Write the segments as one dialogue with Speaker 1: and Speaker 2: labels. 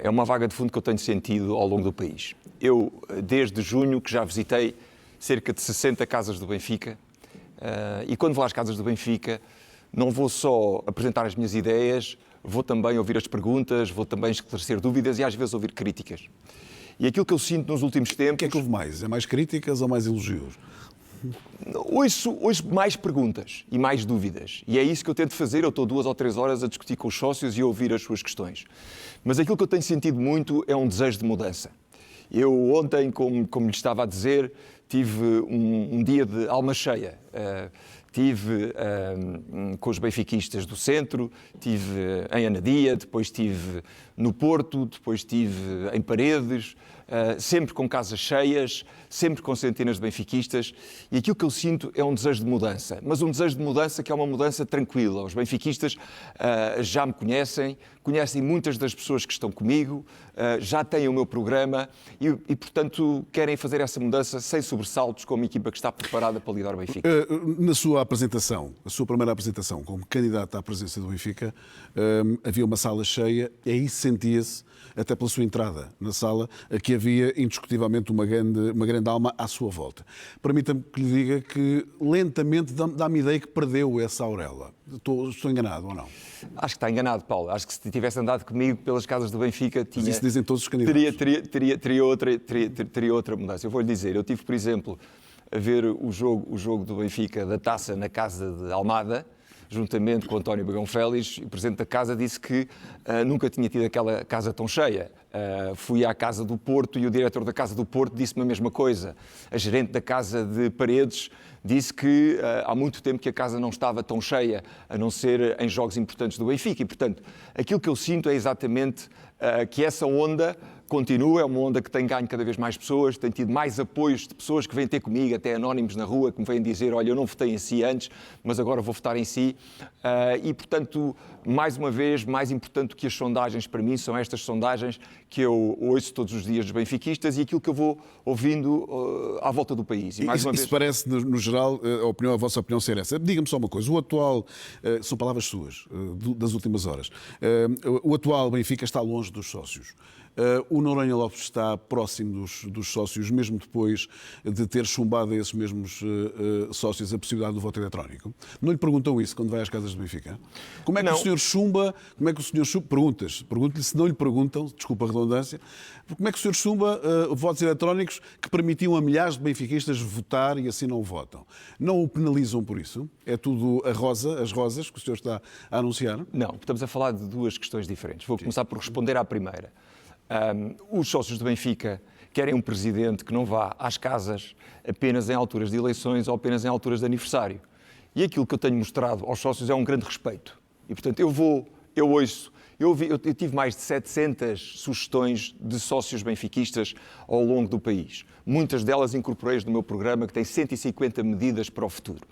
Speaker 1: É uma vaga de fundo que eu tenho sentido ao longo do país. Eu, desde junho, que já visitei cerca de 60 casas do Benfica, e quando vou às casas do Benfica, não vou só apresentar as minhas ideias, vou também ouvir as perguntas, vou também esclarecer dúvidas e às vezes ouvir críticas. E aquilo que eu sinto nos últimos tempos...
Speaker 2: O que é que houve mais? É mais críticas ou mais elogios?
Speaker 1: Ouço mais perguntas e mais dúvidas. E é isso que eu tento fazer. Eu estou 2 ou 3 horas a discutir com os sócios e a ouvir as suas questões. Mas aquilo que eu tenho sentido muito é um desejo de mudança. Eu ontem, como lhe estava a dizer, tive um dia de alma cheia. Tive com os benfiquistas do centro, tive em Anadia, depois estive no Porto, depois estive em Paredes, sempre com casas cheias, sempre com centenas de benfiquistas, e aquilo que eu sinto é um desejo de mudança, mas um desejo de mudança que é uma mudança tranquila. Os benfiquistas já me conhecem muitas das pessoas que estão comigo, já têm o meu programa e, portanto, querem fazer essa mudança sem sobressaltos, com uma equipa que está preparada para lidar o Benfica.
Speaker 2: Na sua apresentação, a sua primeira apresentação como candidato à presença do Benfica, havia uma sala cheia e aí sentia-se, até pela sua entrada na sala, que havia indiscutivelmente uma grande alma à sua volta. Permita-me que lhe diga que lentamente dá-me a ideia que perdeu essa auréola. Estou enganado ou não?
Speaker 1: Acho que está enganado, Paulo. Acho que se tivesse andado comigo pelas casas do Benfica,
Speaker 2: Mas isso dizem todos os candidatos.
Speaker 1: Teria outra mudança. Eu vou-lhe dizer, eu tive, por exemplo, a ver o jogo do Benfica da Taça na casa de Almada, juntamente com António Bagão Félix, e o Presidente da Casa disse que nunca tinha tido aquela casa tão cheia. Fui à Casa do Porto e o diretor da Casa do Porto disse-me a mesma coisa. A gerente da Casa de Paredes disse que há muito tempo que a casa não estava tão cheia, a não ser em jogos importantes do Benfica. E, portanto, aquilo que eu sinto é exatamente que essa onda continua, é uma onda que tem ganho cada vez mais pessoas, tem tido mais apoios de pessoas que vêm ter comigo, até anónimos na rua, que me vêm dizer, olha, eu não votei em si antes, mas agora vou votar em si. E, portanto, mais uma vez, mais importante do que as sondagens para mim, são estas sondagens que eu ouço todos os dias dos benfiquistas e aquilo que eu vou ouvindo à volta do país. E, mais uma vez...
Speaker 2: Isso parece, no geral, a vossa opinião ser essa. Diga-me só uma coisa, o atual, são palavras suas, das últimas horas, o atual Benfica está longe dos sócios. O Noronha Lopes está próximo dos sócios, mesmo depois de ter chumbado a esses mesmos sócios a possibilidade do voto eletrónico. Não lhe perguntam isso quando vai às casas do Benfica? Como é que o senhor chumba? Como é que o senhor chumba? Pergunto-lhe, se não lhe perguntam, desculpa a redundância, como é que o senhor chumba votos eletrónicos que permitiam a milhares de benfiquistas votar e assim não votam? Não o penalizam por isso? É tudo as rosas que o senhor está a anunciar?
Speaker 1: Não, estamos a falar de 2 questões diferentes. Vou começar por responder à primeira. Os sócios do Benfica querem um presidente que não vá às casas apenas em alturas de eleições ou apenas em alturas de aniversário. E aquilo que eu tenho mostrado aos sócios é um grande respeito. E, portanto, eu tive mais de 700 sugestões de sócios benfiquistas ao longo do país. Muitas delas incorporei no meu programa, que tem 150 medidas para o futuro.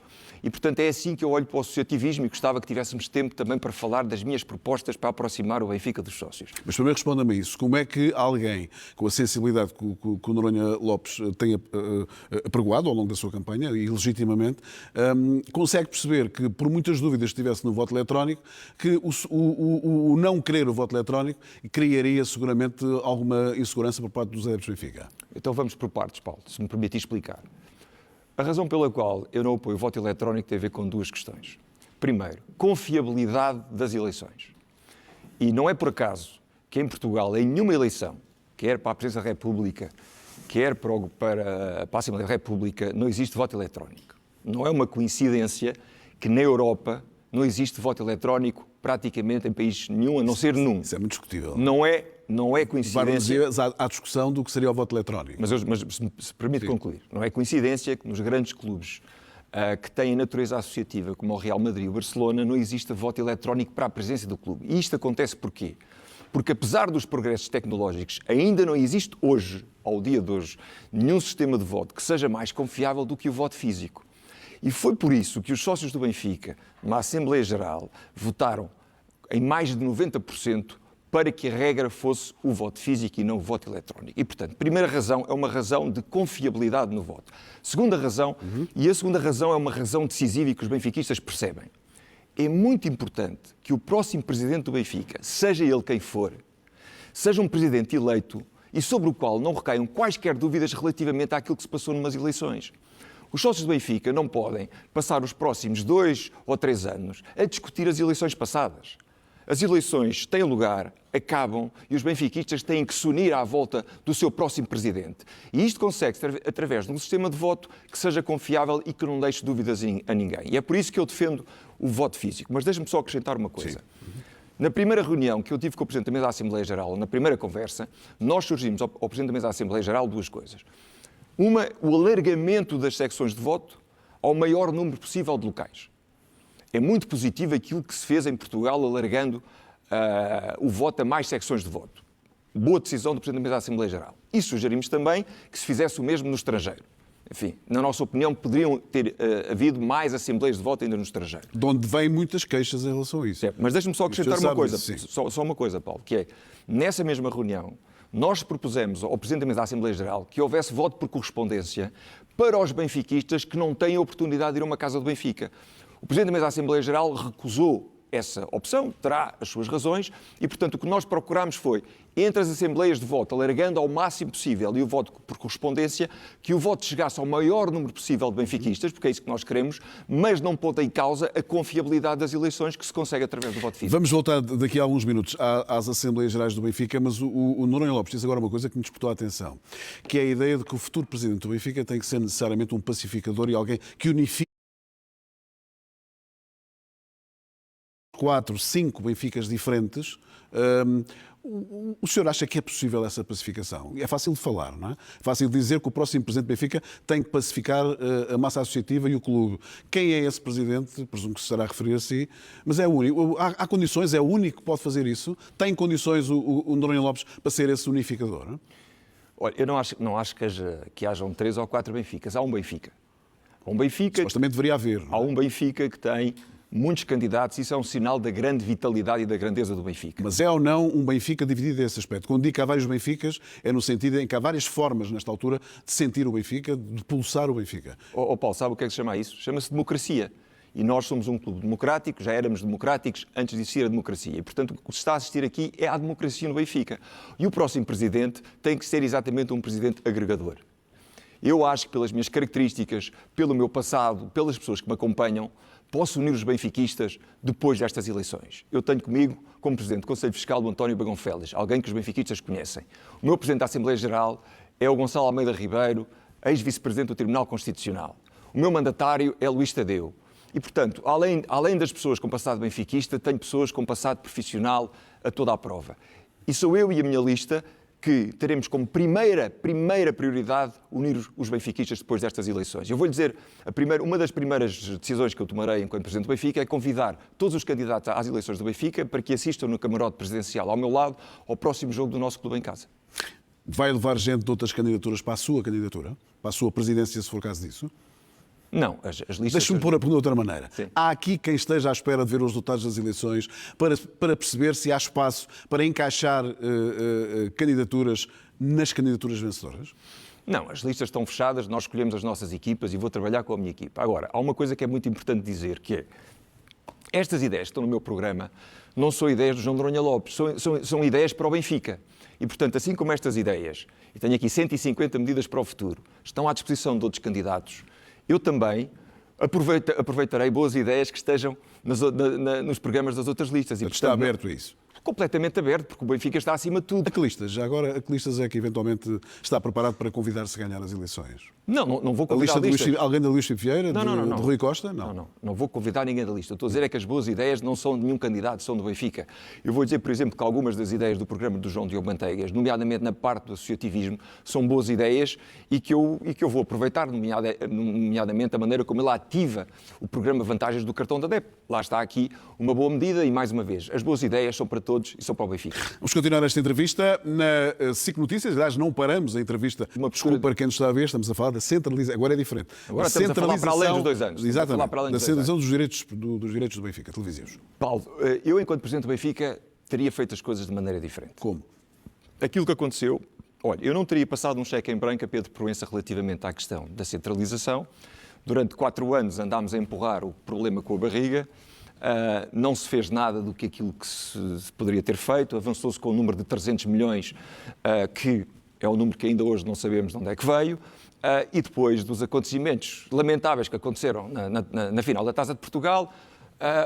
Speaker 1: E, portanto, é assim que eu olho para o associativismo e gostava que tivéssemos tempo também para falar das minhas propostas para aproximar o Benfica dos sócios.
Speaker 2: Mas primeiro responda-me isso. Como é que alguém com a sensibilidade que o Noronha Lopes tem apregoado ao longo da sua campanha, e legitimamente, consegue perceber que, por muitas dúvidas que tivesse no voto eletrónico, que o não querer o voto eletrónico criaria seguramente alguma insegurança por parte dos adeptos do Benfica?
Speaker 1: Então vamos por partes, Paulo, se me permite explicar. A razão pela qual eu não apoio o voto eletrónico tem a ver com 2 questões. Primeiro, confiabilidade das eleições. E não é por acaso que em Portugal, em nenhuma eleição, quer para a Presidência da República, quer para a Assembleia da República, não existe voto eletrónico. Não é uma coincidência que na Europa não existe voto eletrónico praticamente em país nenhum, a não ser num.
Speaker 2: Isso é muito discutível.
Speaker 1: Não é coincidência...
Speaker 2: Há discussão do que seria o voto eletrónico.
Speaker 1: Mas se permite concluir, não é coincidência que nos grandes clubes que têm natureza associativa, como o Real Madrid e o Barcelona, não existe voto eletrónico para a presença do clube. E isto acontece porquê? Porque, apesar dos progressos tecnológicos, ainda não existe hoje, ao dia de hoje, nenhum sistema de voto que seja mais confiável do que o voto físico. E foi por isso que os sócios do Benfica, numa Assembleia Geral, votaram em mais de 90% para que a regra fosse o voto físico e não o voto eletrónico. E, portanto, primeira razão é uma razão de confiabilidade no voto. Segunda razão, e a segunda razão é uma razão decisiva e que os benfiquistas percebem. É muito importante que o próximo presidente do Benfica, seja ele quem for, seja um presidente eleito e sobre o qual não recaiam quaisquer dúvidas relativamente àquilo que se passou numas eleições. Os sócios do Benfica não podem passar os próximos 2 ou 3 anos a discutir as eleições passadas. As eleições têm lugar, acabam e os benfiquistas têm que se unir à volta do seu próximo presidente. E isto consegue-se através de um sistema de voto que seja confiável e que não deixe dúvidas a ninguém. E é por isso que eu defendo o voto físico. Mas deixe-me só acrescentar uma coisa. Na primeira reunião que eu tive com o Presidente da Mesa da Assembleia Geral, na primeira conversa, nós surgimos ao Presidente da Mesa da Assembleia Geral 2 coisas. Uma, o alargamento das secções de voto ao maior número possível de locais. É muito positivo aquilo que se fez em Portugal, alargando o voto a mais secções de voto. Boa decisão do Presidente da Mesa da Assembleia Geral. E sugerimos também que se fizesse o mesmo no estrangeiro. Enfim, na nossa opinião, poderiam ter havido mais assembleias de voto ainda no estrangeiro.
Speaker 2: De onde vêm muitas queixas em relação a isso.
Speaker 1: Certo, mas deixe-me só acrescentar uma coisa,
Speaker 2: só
Speaker 1: uma coisa, Paulo, que é, nessa mesma reunião, nós propusemos ao Presidente da Mesa da Assembleia Geral que houvesse voto por correspondência para os benfiquistas que não têm a oportunidade de ir a uma casa do Benfica. O Presidente da Mesa da Assembleia Geral recusou essa opção, terá as suas razões, e, portanto, o que nós procurámos foi, entre as assembleias de voto, alargando ao máximo possível e o voto por correspondência, que o voto chegasse ao maior número possível de benfiquistas, porque é isso que nós queremos, mas não pondo em causa a confiabilidade das eleições que se consegue através do voto físico.
Speaker 2: Vamos voltar daqui a alguns minutos às Assembleias Gerais do Benfica, mas o Noronha Lopes diz agora uma coisa que me despertou a atenção, que é a ideia de que o futuro presidente do Benfica tem que ser necessariamente um pacificador e alguém que unifique 4, 5 Benficas diferentes. O senhor acha que é possível essa pacificação? É fácil de falar, não é? Fácil de dizer que o próximo presidente do Benfica tem que pacificar a massa associativa e o clube. Quem é esse presidente? Presumo que se estará a referir a si, mas é o único. Há condições, é o único que pode fazer isso? Tem condições o Noronha Lopes para ser esse unificador? Não é?
Speaker 1: Olha, eu não acho que hajam 3 ou 4 Benficas. Há um Benfica. Há um Benfica.
Speaker 2: Supostamente deveria haver. Não é?
Speaker 1: Há um Benfica que tem muitos candidatos, isso é um sinal da grande vitalidade e da grandeza do Benfica.
Speaker 2: Mas é ou não um Benfica dividido nesse aspecto? Quando digo que há vários Benficas, é no sentido em que há várias formas, nesta altura, de sentir o Benfica, de pulsar o Benfica.
Speaker 1: Paulo, sabe o que é que se chama isso? Chama-se democracia. E nós somos um clube democrático, já éramos democráticos antes de existir a democracia. E, portanto, o que se está a assistir aqui é a democracia no Benfica. E o próximo presidente tem que ser exatamente um presidente agregador. Eu acho que, pelas minhas características, pelo meu passado, pelas pessoas que me acompanham, posso unir os benfiquistas depois destas eleições. Eu tenho comigo, como Presidente do Conselho Fiscal, o António Bagão Félix, alguém que os benfiquistas conhecem. O meu Presidente da Assembleia Geral é o Gonçalo Almeida Ribeiro, ex-vice-presidente do Tribunal Constitucional. O meu mandatário é Luís Tadeu. E, portanto, além das pessoas com passado benfiquista, tenho pessoas com passado profissional a toda a prova. E sou eu e a minha lista que teremos como primeira prioridade unir os benfiquistas depois destas eleições. Eu vou-lhe dizer, uma das primeiras decisões que eu tomarei enquanto Presidente do Benfica é convidar todos os candidatos às eleições do Benfica para que assistam no camarote presidencial ao meu lado ao próximo jogo do nosso clube em casa.
Speaker 2: Vai levar gente de outras candidaturas para a sua candidatura? Para a sua presidência, se for caso disso?
Speaker 1: Não, as listas...
Speaker 2: Deixa-me pôr de outra maneira.
Speaker 1: Sim.
Speaker 2: Há aqui quem esteja à espera de ver os resultados das eleições para perceber se há espaço para encaixar candidaturas nas candidaturas vencedoras?
Speaker 1: Não, as listas estão fechadas, nós escolhemos as nossas equipas e vou trabalhar com a minha equipa. Agora, há uma coisa que é muito importante dizer, que é estas ideias que estão no meu programa não são ideias do João Noronha Lopes, são ideias para o Benfica. E, portanto, assim como estas ideias, e tenho aqui 150 medidas para o futuro, estão à disposição de outros candidatos, eu também aproveitarei boas ideias que estejam nos programas das outras listas. E, portanto,
Speaker 2: está aberto a isso?
Speaker 1: Completamente aberto, porque o Benfica está acima de tudo.
Speaker 2: A que listas? Já agora, a que listas é que eventualmente está preparado para convidar-se a ganhar as eleições?
Speaker 1: Não vou convidar
Speaker 2: alguém da Luís Filipe Vieira?
Speaker 1: Não.
Speaker 2: De Rui Costa?
Speaker 1: Não vou convidar ninguém da lista. Estou a dizer é que as boas ideias não são de nenhum candidato, são do Benfica. Eu vou dizer, por exemplo, que algumas das ideias do programa do João Diogo Manteigas, nomeadamente na parte do associativismo, são boas ideias e que eu vou aproveitar, nomeadamente a maneira como ele ativa o programa Vantagens do Cartão da DEP. Lá está aqui uma boa medida e, mais uma vez, as boas ideias são para todos e são para o Benfica.
Speaker 2: Vamos continuar esta entrevista na SIC Notícias. Aliás, não paramos a entrevista. Desculpa para quem nos está a ver, estamos a falar da centralização. Agora é diferente.
Speaker 1: Agora estamos a falar para além dos 2 anos.
Speaker 2: Exatamente. Da centralização dos direitos do Benfica, televisivos.
Speaker 1: Paulo, eu, enquanto Presidente do Benfica, teria feito as coisas de maneira diferente.
Speaker 2: Como?
Speaker 1: Aquilo que aconteceu... Olha, eu não teria passado um cheque em branco a Pedro Proença relativamente à questão da centralização. Durante 4 anos andámos a empurrar o problema com a barriga. não se fez nada do que aquilo que se poderia ter feito, avançou-se com o número de 300 milhões, que é um número que ainda hoje não sabemos de onde é que veio, e depois dos acontecimentos lamentáveis que aconteceram na final da Taça de Portugal,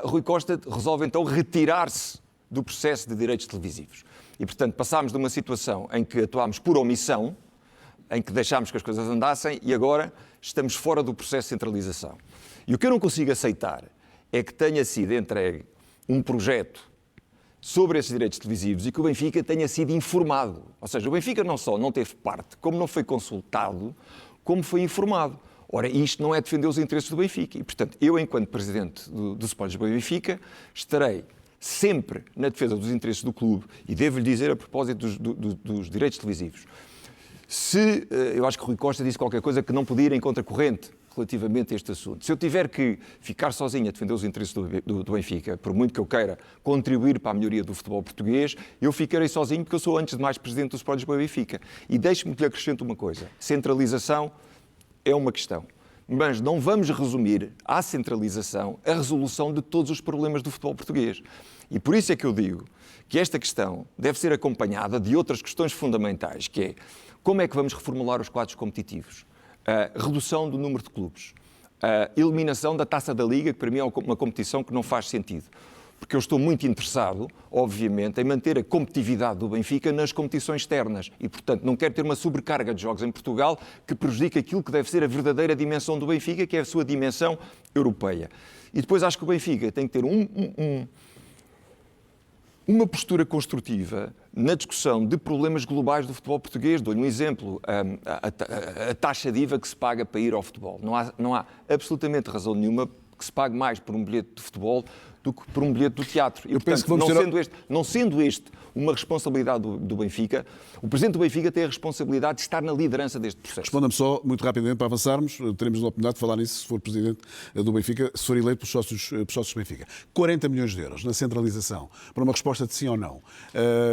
Speaker 1: Rui Costa resolve então retirar-se do processo de direitos televisivos. E, portanto, passámos de uma situação em que atuámos por omissão, em que deixámos que as coisas andassem, e agora estamos fora do processo de centralização. E o que eu não consigo aceitar é que tenha sido entregue um projeto sobre esses direitos televisivos e que o Benfica tenha sido informado. Ou seja, o Benfica não só não teve parte, como não foi consultado, como foi informado. Ora, isto não é defender os interesses do Benfica. E, portanto, eu, enquanto presidente do Sport Lisboa e Benfica, estarei sempre na defesa dos interesses do clube, e devo-lhe dizer, a propósito dos direitos televisivos, eu acho que Rui Costa disse qualquer coisa que não podia ir em contracorrente relativamente a este assunto. Se eu tiver que ficar sozinho a defender os interesses do Benfica, por muito que eu queira contribuir para a melhoria do futebol português, eu ficarei sozinho porque eu sou, antes de mais, presidente do Sport Lisboa e Benfica. E deixe-me que lhe acrescente uma coisa. Centralização é uma questão, mas não vamos resumir à centralização a resolução de todos os problemas do futebol português. E por isso é que eu digo que esta questão deve ser acompanhada de outras questões fundamentais, que é como é que vamos reformular os quadros competitivos, a redução do número de clubes, a eliminação da Taça da Liga, que para mim é uma competição que não faz sentido. Porque eu estou muito interessado, obviamente, em manter a competitividade do Benfica nas competições externas e, portanto, não quero ter uma sobrecarga de jogos em Portugal que prejudique aquilo que deve ser a verdadeira dimensão do Benfica, que é a sua dimensão europeia. E depois acho que o Benfica tem que ter uma postura construtiva na discussão de problemas globais do futebol português. Dou-lhe um exemplo, a taxa de IVA que se paga para ir ao futebol. Não há absolutamente razão nenhuma que se pague mais por um bilhete de futebol do que por um bilhete do teatro. E, portanto, não sendo este uma responsabilidade do Benfica, o Presidente do Benfica tem a responsabilidade de estar na liderança deste processo.
Speaker 2: Responda-me só, muito rapidamente, para avançarmos, teremos a oportunidade de falar nisso se for Presidente do Benfica, se for eleito pelos sócios do Benfica. 40 milhões de euros na centralização, para uma resposta de sim ou não.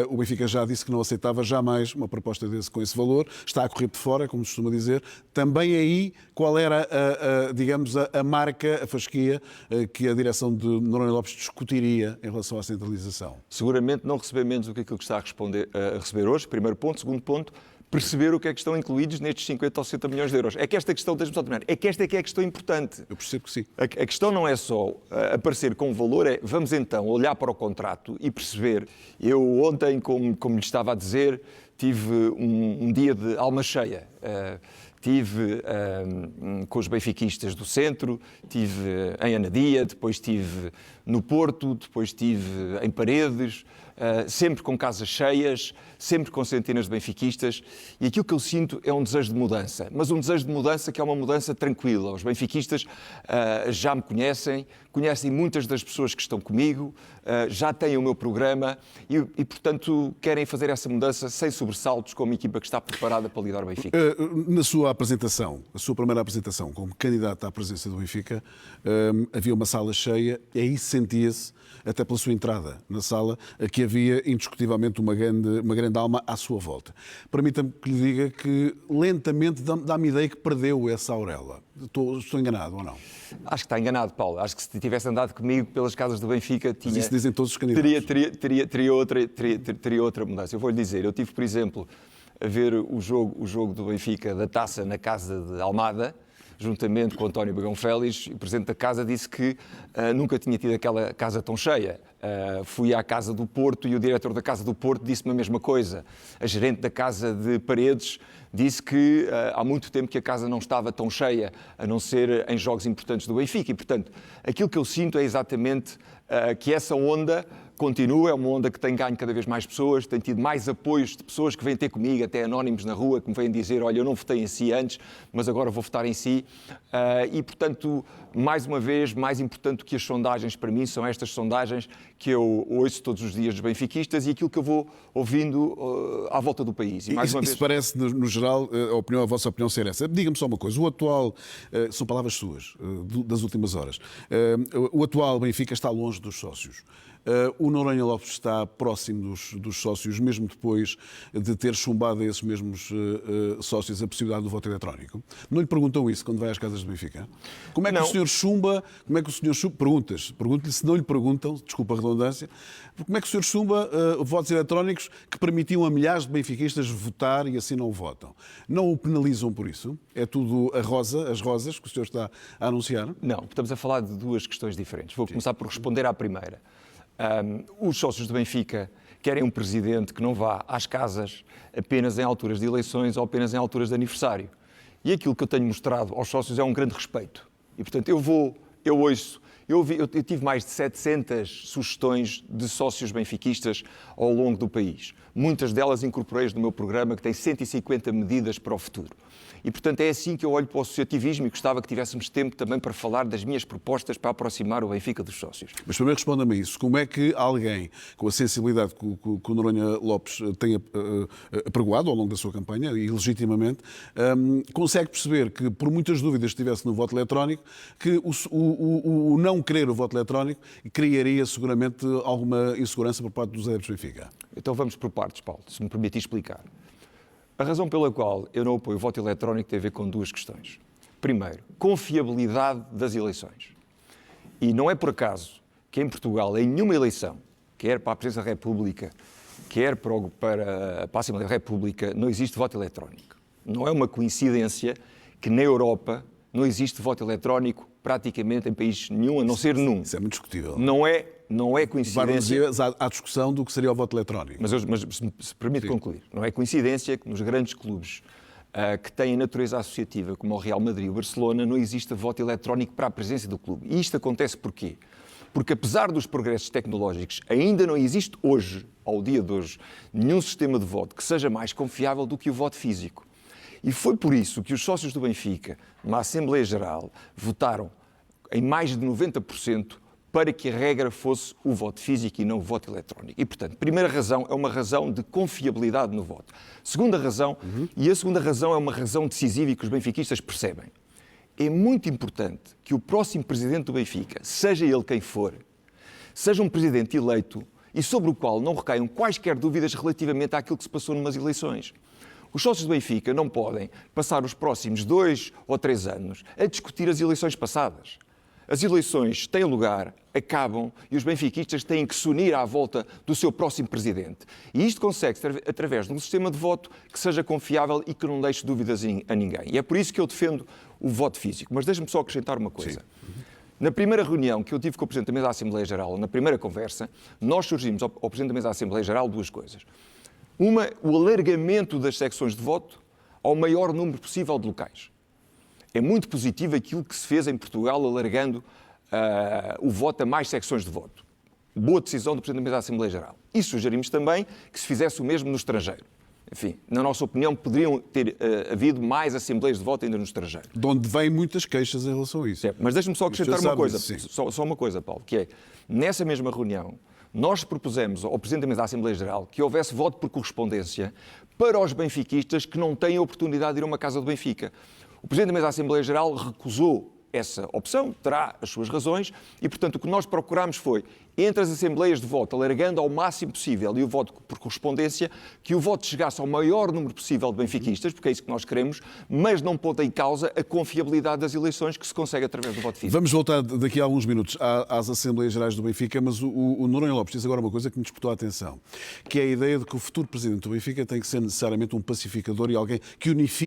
Speaker 2: O Benfica já disse que não aceitava jamais uma proposta com esse valor, está a correr de fora, como se costuma dizer. Também aí, qual era, digamos, a marca, a fasquia que a direção de Noronha Lopes discutiria em relação à centralização?
Speaker 1: Seguramente não receber menos do que aquilo que está a receber hoje, primeiro ponto. Segundo ponto, perceber o que é que estão incluídos nestes 50 ou 60 milhões de euros. É que esta questão, deixe-me só terminar, é que esta é que é a questão importante.
Speaker 2: Eu percebo que sim.
Speaker 1: A questão não é só aparecer com valor, é vamos então olhar para o contrato e perceber. Eu ontem, como lhe estava a dizer, tive um dia de alma cheia. Estive com os benfiquistas do centro, estive em Anadia, depois estive no Porto, depois estive em Paredes, sempre com casas cheias, sempre com centenas de benfiquistas, e aquilo que eu sinto é um desejo de mudança, mas um desejo de mudança que é uma mudança tranquila. Os benfiquistas já me conhecem muitas das pessoas que estão comigo, já têm o meu programa e, portanto, querem fazer essa mudança sem sobressaltos, com uma equipa que está preparada para lidar o Benfica.
Speaker 2: Na sua apresentação, a sua primeira apresentação como candidato à presença do Benfica, havia uma sala cheia e aí sentia-se, até pela sua entrada na sala, que havia indiscutivelmente uma grande alma à sua volta. Permita-me que lhe diga que lentamente dá-me a ideia que perdeu essa auréola. Estou enganado ou não?
Speaker 1: Acho que está enganado, Paulo. Acho que se tivesse andado comigo pelas casas do Benfica,
Speaker 2: Mas isso dizem todos os candidatos.
Speaker 1: Teria outra mudança. Eu vou-lhe dizer, eu tive, por exemplo, a ver o jogo do Benfica da Taça na casa de Almada, juntamente com António Bagão Félix. O Presidente da Casa disse que nunca tinha tido aquela casa tão cheia. Fui à Casa do Porto e o diretor da Casa do Porto disse-me a mesma coisa. A gerente da Casa de Paredes disse que há muito tempo que a casa não estava tão cheia, a não ser em jogos importantes do Benfica. E, portanto, aquilo que eu sinto é exatamente que essa onda continua, é uma onda que tem ganho cada vez mais pessoas, tem tido mais apoios de pessoas que vêm ter comigo, até anónimos na rua, que me vêm dizer, olha, eu não votei em si antes, mas agora vou votar em si. E, portanto, mais uma vez, mais importante do que as sondagens para mim, são estas sondagens que eu ouço todos os dias dos benfiquistas e aquilo que eu vou ouvindo à volta do país. E, mais uma vez...
Speaker 2: Isso parece, no geral, a vossa opinião ser essa. Diga-me só uma coisa, o atual, são palavras suas, das últimas horas, o atual Benfica está longe dos sócios. O Noronha Lopes está próximo dos sócios, mesmo depois de ter chumbado a esses mesmos sócios a possibilidade do voto eletrónico? Não lhe perguntam isso quando vai às casas do Benfica? Como é que o senhor chumba? Como é que o senhor chumba? Pergunte-lhe, se não lhe perguntam, desculpa a redundância, como é que o senhor chumba votos eletrónicos que permitiam a milhares de benfiquistas votar e assim não votam? Não o penalizam por isso? É tudo as rosas que o senhor está a anunciar?
Speaker 1: Não, estamos a falar de duas questões diferentes. Vou começar por responder à primeira. Os sócios do Benfica querem um presidente que não vá às casas apenas em alturas de eleições ou apenas em alturas de aniversário. E aquilo que eu tenho mostrado aos sócios é um grande respeito. E, portanto, eu ouço. Eu tive mais de 700 sugestões de sócios benfiquistas ao longo do país. Muitas delas incorporei no meu programa, que tem 150 medidas para o futuro. E, portanto, é assim que eu olho para o associativismo e gostava que tivéssemos tempo também para falar das minhas propostas para aproximar o Benfica dos sócios.
Speaker 2: Mas primeiro responda-me isso. Como é que alguém com a sensibilidade que o Noronha Lopes tem apregoado ao longo da sua campanha, e legitimamente, consegue perceber que, por muitas dúvidas que tivesse no voto eletrónico, que o não querer o voto eletrónico criaria seguramente alguma insegurança por parte dos adeptos do Benfica?
Speaker 1: Então vamos por partes, Paulo, se me permite explicar. A razão pela qual eu não apoio o voto eletrónico tem a ver com duas questões. Primeiro, confiabilidade das eleições. E não é por acaso que em Portugal, em nenhuma eleição, quer para a Presidência da República, quer para a Assembleia da República, não existe voto eletrónico. Não é uma coincidência que na Europa não existe voto eletrónico praticamente em país nenhum, a não ser num.
Speaker 2: Isso é muito discutível.
Speaker 1: Não é coincidência.
Speaker 2: Há discussão do que seria o voto eletrónico.
Speaker 1: Mas se permite concluir, não é coincidência que nos grandes clubes que têm natureza associativa, como o Real Madrid e o Barcelona, não existe voto eletrónico para a presença do clube. E isto acontece porquê? Porque apesar dos progressos tecnológicos, ainda não existe hoje, ao dia de hoje, nenhum sistema de voto que seja mais confiável do que o voto físico. E foi por isso que os sócios do Benfica, numa Assembleia Geral, votaram em mais de 90% para que a regra fosse o voto físico e não o voto eletrónico. E, portanto, primeira razão é uma razão de confiabilidade no voto. Segunda razão, e a segunda razão é uma razão decisiva e que os benfiquistas percebem. É muito importante que o próximo presidente do Benfica, seja ele quem for, seja um presidente eleito e sobre o qual não recaiam quaisquer dúvidas relativamente àquilo que se passou numas eleições. Os sócios do Benfica não podem passar os próximos 2 ou 3 anos a discutir as eleições passadas. As eleições têm lugar, acabam e os benfiquistas têm que se unir à volta do seu próximo presidente. E isto consegue-se através de um sistema de voto que seja confiável e que não deixe dúvidas a ninguém. E é por isso que eu defendo o voto físico. Mas deixe-me só acrescentar uma coisa. Na primeira reunião que eu tive com o Presidente da Mesa da Assembleia Geral, na primeira conversa, nós surgimos ao Presidente da Mesa da Assembleia Geral duas coisas. Uma, o alargamento das secções de voto ao maior número possível de locais. É muito positivo aquilo que se fez em Portugal, alargando o voto a mais secções de voto. Boa decisão do Presidente da Mesa da Assembleia Geral. E sugerimos também que se fizesse o mesmo no estrangeiro. Enfim, na nossa opinião, poderiam ter havido mais assembleias de voto ainda no estrangeiro.
Speaker 2: De onde vêm muitas queixas em relação a isso.
Speaker 1: Certo, mas deixe-me só acrescentar uma coisa,
Speaker 2: só
Speaker 1: uma coisa, Paulo, que é, nessa mesma reunião, nós propusemos ao Presidente da Mesa da Assembleia Geral que houvesse voto por correspondência para os benfiquistas que não têm a oportunidade de ir a uma casa do Benfica. O Presidente da Mesa da Assembleia Geral recusou essa opção, terá as suas razões, e, portanto, o que nós procurámos foi, entre as assembleias de voto, alargando ao máximo possível e o voto por correspondência, que o voto chegasse ao maior número possível de benfiquistas, porque é isso que nós queremos, mas não pondo em causa a confiabilidade das eleições que se consegue através do voto físico.
Speaker 2: Vamos voltar daqui a alguns minutos às Assembleias Gerais do Benfica, mas o Noronha Lopes diz agora uma coisa que me despertou a atenção, que é a ideia de que o futuro presidente do Benfica tem que ser necessariamente um pacificador e alguém que unifique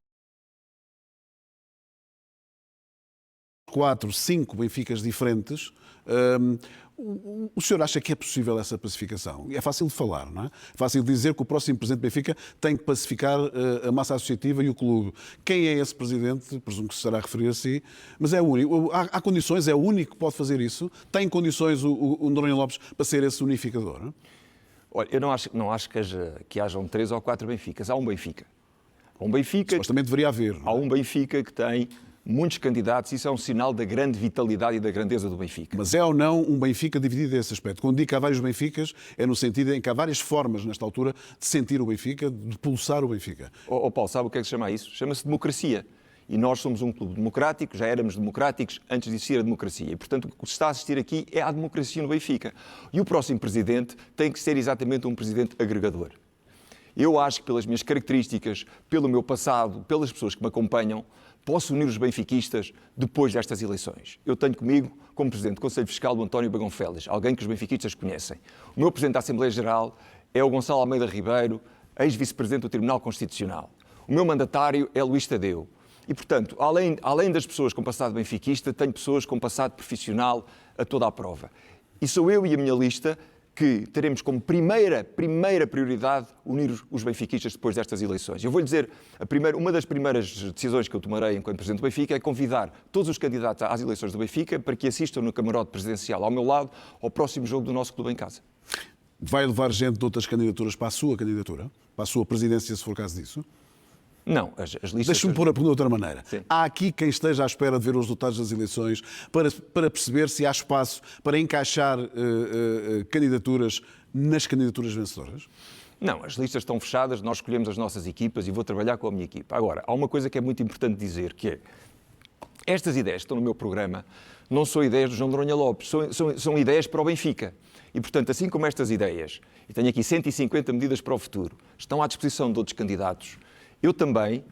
Speaker 2: 4, 5 Benficas diferentes. O senhor acha que é possível essa pacificação? É fácil de falar, não é? É fácil de dizer que o próximo presidente do Benfica tem que pacificar a massa associativa e o clube. Quem é esse presidente? Presumo que se estará a referir a si, mas é o único. Há condições, é o único que pode fazer isso? Tem condições o Noronha Lopes para ser esse unificador? Não é?
Speaker 1: Olha, eu não acho que hajam 3 ou 4 Benficas. Há um Benfica.
Speaker 2: Supostamente deveria haver.
Speaker 1: Há um Benfica que tem muitos candidatos, isso é um sinal da grande vitalidade e da grandeza do Benfica.
Speaker 2: Mas é ou não um Benfica dividido nesse aspecto? Quando digo que há vários Benficas, é no sentido em que há várias formas, nesta altura, de sentir o Benfica, de pulsar o Benfica.
Speaker 1: Paulo, sabe o que é que se chama isso? Chama-se democracia. E nós somos um clube democrático, já éramos democráticos antes de existir a democracia. E, portanto, o que se está a assistir aqui é à democracia no Benfica. E o próximo presidente tem que ser exatamente um presidente agregador. Eu acho que pelas minhas características, pelo meu passado, pelas pessoas que me acompanham, posso unir os benfiquistas depois destas eleições. Eu tenho comigo, como Presidente do Conselho Fiscal, o António Bagão Félix, alguém que os benfiquistas conhecem. O meu Presidente da Assembleia Geral é o Gonçalo Almeida Ribeiro, ex-vice-presidente do Tribunal Constitucional. O meu mandatário é Luís Tadeu. E, portanto, além das pessoas com passado benfiquista, tenho pessoas com passado profissional a toda a prova. E sou eu e a minha lista que teremos como primeira prioridade unir os benfiquistas depois destas eleições. Eu vou-lhe dizer, uma das primeiras decisões que eu tomarei enquanto Presidente do Benfica é convidar todos os candidatos às eleições do Benfica para que assistam no camarote presidencial ao meu lado ao próximo jogo do nosso clube em casa.
Speaker 2: Vai levar gente de outras candidaturas para a sua candidatura? Para a sua presidência, se for caso disso?
Speaker 1: Não, as listas...
Speaker 2: Deixa-me pôr de outra maneira.
Speaker 1: Sim.
Speaker 2: Há aqui quem esteja à espera de ver os resultados das eleições para perceber se há espaço para encaixar candidaturas nas candidaturas vencedoras?
Speaker 1: Não, as listas estão fechadas, nós escolhemos as nossas equipas e vou trabalhar com a minha equipa. Agora, há uma coisa que é muito importante dizer, que é estas ideias que estão no meu programa não são ideias do João de Noronha Lopes, são ideias para o Benfica. E, portanto, assim como estas ideias, e tenho aqui 150 medidas para o futuro, estão à disposição de outros candidatos, eu também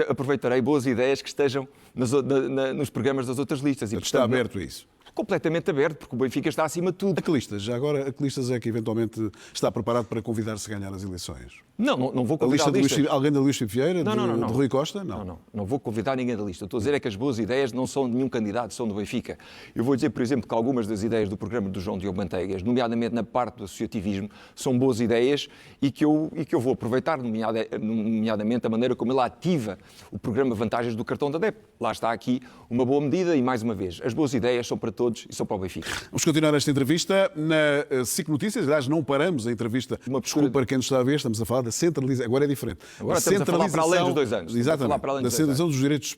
Speaker 1: aproveitarei boas ideias que estejam nos programas das outras listas. E, portanto,
Speaker 2: está aberto a isso?
Speaker 1: Completamente aberto, porque o Benfica está acima de tudo.
Speaker 2: A que listas? Já agora, a que listas é que eventualmente está preparado para convidar-se a ganhar as eleições?
Speaker 1: Não vou convidar
Speaker 2: alguém da Luís Filipe Vieira?
Speaker 1: Não.
Speaker 2: De Rui Costa?
Speaker 1: Não vou convidar ninguém da lista. Estou a dizer é que as boas ideias não são de nenhum candidato, são do Benfica. Eu vou dizer, por exemplo, que algumas das ideias do programa do João Diogo Manteigas, nomeadamente na parte do associativismo, são boas ideias e que eu vou aproveitar, nomeadamente a maneira como ele ativa o programa Vantagens do Cartão da DEP. Lá está aqui uma boa medida e, mais uma vez, as boas ideias são para todos e são para o Benfica.
Speaker 2: Vamos continuar esta entrevista na SIC Notícias. Aliás, não paramos a entrevista. Desculpa para quem nos está a ver, estamos a falar da centralização. Agora é diferente.
Speaker 1: Agora estamos a falar para além dos 2 anos.
Speaker 2: Exatamente. Da centralização dos direitos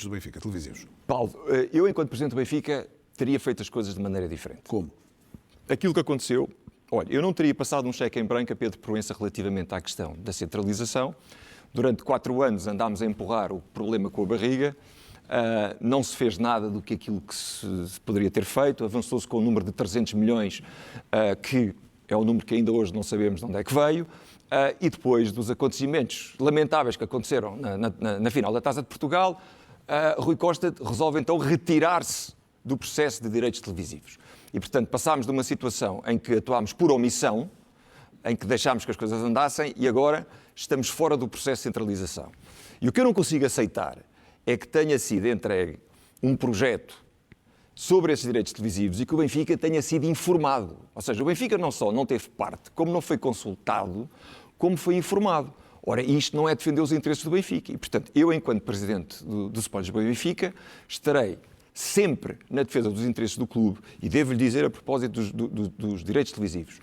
Speaker 2: do Benfica, televisivos.
Speaker 1: Paulo, eu, enquanto Presidente do Benfica, teria feito as coisas de maneira diferente.
Speaker 2: Como?
Speaker 1: Aquilo que aconteceu... Olha, eu não teria passado um cheque em branco a Pedro Proença relativamente à questão da centralização. Durante 4 anos andámos a empurrar o problema com a barriga. Não se fez nada do que aquilo que se poderia ter feito. Avançou-se com o número de 300 milhões, que é o número que ainda hoje não sabemos de onde é que veio. E depois dos acontecimentos lamentáveis que aconteceram na final da Taça de Portugal, Rui Costa resolve então retirar-se do processo de direitos televisivos. E, portanto, passámos de uma situação em que atuámos por omissão, em que deixámos que as coisas andassem, e agora estamos fora do processo de centralização. E o que eu não consigo aceitar é que tenha sido entregue um projeto sobre esses direitos televisivos e que o Benfica tenha sido informado. Ou seja, o Benfica não só não teve parte, como não foi consultado, como foi informado. Ora, isto não é defender os interesses do Benfica. E, portanto, eu, enquanto Presidente do Sport Lisboa e Benfica, estarei sempre na defesa dos interesses do clube e devo-lhe dizer, a propósito dos direitos televisivos,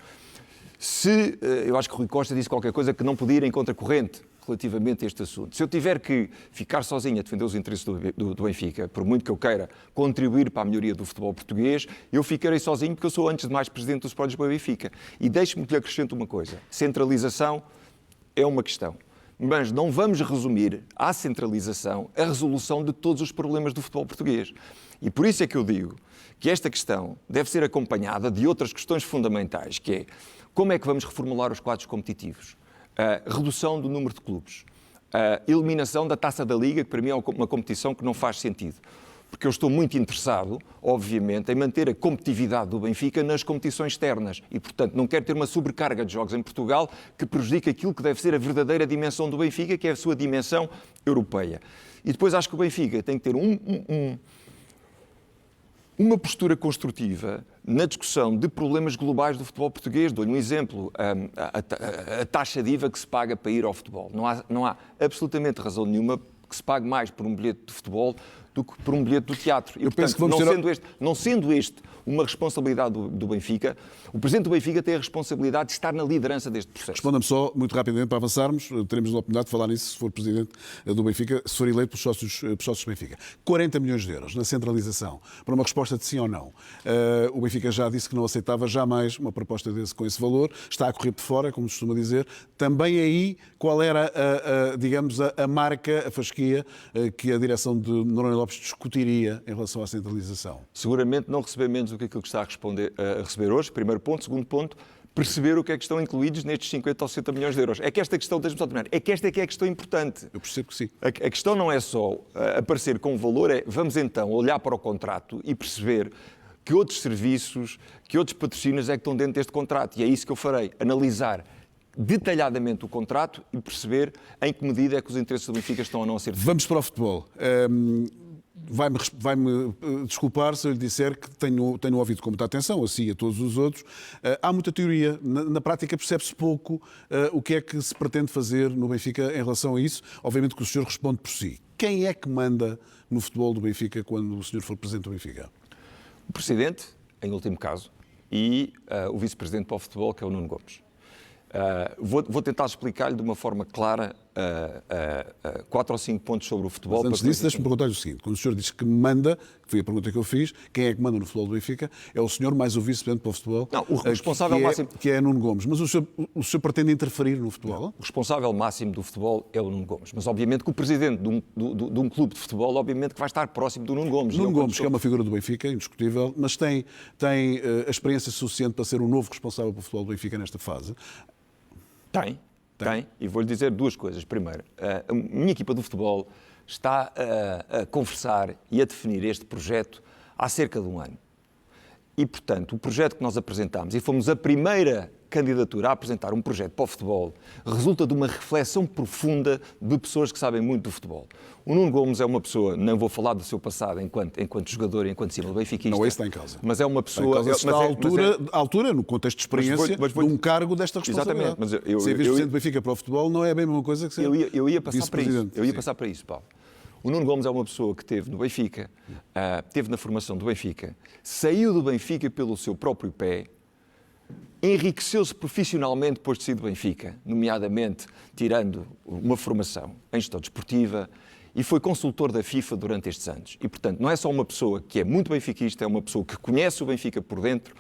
Speaker 1: eu acho que Rui Costa disse qualquer coisa que não podia ir em contracorrente relativamente a este assunto. Se eu tiver que ficar sozinho a defender os interesses do Benfica, por muito que eu queira contribuir para a melhoria do futebol português, eu ficarei sozinho porque eu sou, antes de mais, Presidente do Sport Lisboa e Benfica. E deixe-me que lhe acrescente uma coisa. Centralização é uma questão, mas não vamos resumir à centralização a resolução de todos os problemas do futebol português. E por isso é que eu digo que esta questão deve ser acompanhada de outras questões fundamentais, que é como é que vamos reformular os quadros competitivos, a redução do número de clubes, a eliminação da Taça da Liga, que para mim é uma competição que não faz sentido. Porque eu estou muito interessado, obviamente, em manter a competitividade do Benfica nas competições externas. E, portanto, não quero ter uma sobrecarga de jogos em Portugal que prejudique aquilo que deve ser a verdadeira dimensão do Benfica, que é a sua dimensão europeia. E depois acho que o Benfica tem que ter uma postura construtiva na discussão de problemas globais do futebol português. Dou-lhe um exemplo, a taxa de IVA que se paga para ir ao futebol. Não há absolutamente razão nenhuma que se pague mais por um bilhete de futebol do que por um bilhete do teatro. E,
Speaker 2: Eu penso
Speaker 1: portanto,
Speaker 2: que
Speaker 1: não sendo este uma responsabilidade do Benfica, o Presidente do Benfica tem a responsabilidade de estar na liderança deste processo.
Speaker 2: Responda-me só, muito rapidamente, para avançarmos, teremos a oportunidade de falar nisso se for Presidente do Benfica, se for eleito pelos sócios do Benfica. 40 milhões de euros na centralização, para uma resposta de sim ou não. O Benfica já disse que não aceitava jamais uma proposta com esse valor, está a correr por fora, como se costuma dizer. Também aí, qual era, digamos, a marca, a fasquia que a direção de Noronha Lopes discutiria em relação à centralização?
Speaker 1: Seguramente não receber menos do que aquilo que está a receber hoje, primeiro ponto. Segundo ponto, perceber o que é que estão incluídos nestes 50 ou 60 milhões de euros. É que esta questão, deixe-me só terminar, é que esta é que é a questão importante.
Speaker 2: Eu percebo que sim.
Speaker 1: A questão não é só aparecer com o valor, é vamos então olhar para o contrato e perceber que outros serviços, que outros patrocínios é que estão dentro deste contrato. E é isso que eu farei, analisar detalhadamente o contrato e perceber em que medida é que os interesses do Benfica estão ou não a ser defendidos.
Speaker 2: Vamos para o futebol. Vai-me desculpar se eu lhe disser que tenho ouvido com muita atenção, assim e a todos os outros. Há muita teoria. Na prática percebe-se pouco o que é que se pretende fazer no Benfica em relação a isso. Obviamente que o senhor responde por si. Quem é que manda no futebol do Benfica quando o senhor for presidente do Benfica?
Speaker 1: O presidente, em último caso, e o vice-presidente para o futebol, que é o Nuno Gomes. Vou tentar explicar-lhe de uma forma clara 4 ou 5 pontos sobre o futebol.
Speaker 2: Mas antes disso, deixe-me perguntar-lhe o seguinte. Quando o senhor diz que manda, que foi a pergunta que eu fiz, quem é que manda no futebol do Benfica? É o senhor mais o vice-presidente para o futebol?
Speaker 1: Não, o responsável máximo...
Speaker 2: Que é Nuno Gomes. Mas o senhor pretende interferir no futebol?
Speaker 1: Não, o responsável máximo do futebol é o Nuno Gomes. Mas, obviamente, que o presidente de um clube de futebol, obviamente, que vai estar próximo do Nuno Gomes.
Speaker 2: Nuno Gomes, que é uma figura do Benfica, indiscutível, mas tem a experiência suficiente para ser o novo responsável pelo futebol do Benfica nesta fase?
Speaker 1: Tem. E vou-lhe dizer duas coisas. Primeiro, a minha equipa do futebol está a conversar e a definir este projeto há cerca de um ano. E, portanto, o projeto que nós apresentámos, e fomos a primeira candidatura a apresentar um projeto para o futebol, resulta de uma reflexão profunda de pessoas que sabem muito do futebol. O Nuno Gomes é uma pessoa, não vou falar do seu passado enquanto jogador e enquanto cima benfiquista.
Speaker 2: Não, isso está em causa.
Speaker 1: Mas é uma pessoa...
Speaker 2: Está à altura, no contexto de experiência, de um cargo desta responsabilidade.
Speaker 1: Exatamente. Mas
Speaker 2: ser vice-presidente do Benfica para o futebol não é bem a mesma coisa que ser
Speaker 1: eu ia passar para isso.
Speaker 2: vice-presidente.
Speaker 1: Passar para isso, Paulo. O Nuno Gomes é uma pessoa que esteve no Benfica, esteve na formação do Benfica, saiu do Benfica pelo seu próprio pé, enriqueceu-se profissionalmente depois de sair do Benfica, nomeadamente tirando uma formação em gestão desportiva, e foi consultor da FIFA durante estes anos. E, portanto, não é só uma pessoa que é muito benfiquista, é uma pessoa que conhece o Benfica por dentro,